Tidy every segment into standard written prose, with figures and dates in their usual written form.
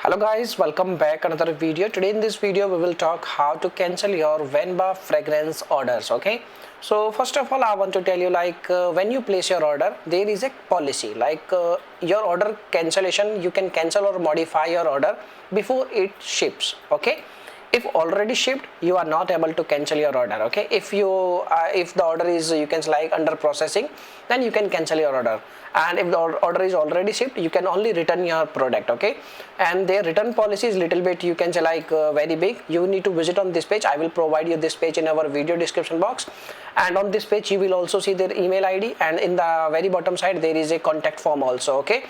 Hello guys, welcome back another video. Today in this video we will talk how to cancel your Venba fragrance orders. Okay, so first of all I want to tell you when you place your order, there is a policy your order cancellation. You can cancel or modify your order before it ships. Okay, if already shipped, you are not able to cancel your order. Okay, if the order is under processing, then you can cancel your order, and if the order is already shipped, you can only return your product. Okay, and their return policy is little bit very big. You need to visit on this page. I will provide you this page in our video description box, and on this page you will also see their email ID, and in the very bottom side there is a contact form also. Okay,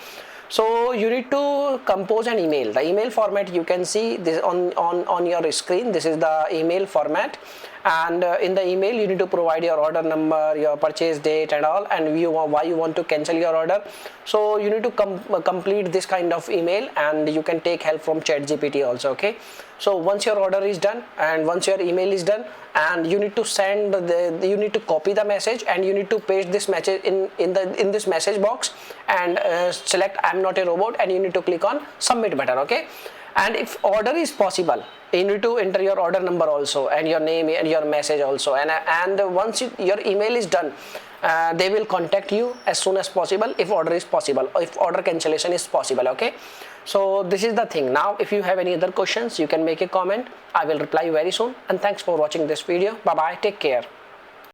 so you need to compose an email. The email format you can see this on your screen. This is the email format, and in the email you need to provide your order number, your purchase date and all, and why you want to cancel your order. So you need to complete this kind of email, and you can take help from ChatGPT also. Okay, so once your order is done and once your email is done, and you need to you need to copy the message, and you need to paste this message in this message box, and select I'm not a robot, and you need to click on submit button. Okay, and if order is possible, you need to enter your order number also, and your name and your message also, and once your email is done, they will contact you as soon as possible if order is possible, or if order cancellation is possible. Okay, so this is the thing. Now if you have any other questions, you can make a comment. I will reply you very soon, and thanks for watching this video. Bye bye, take care.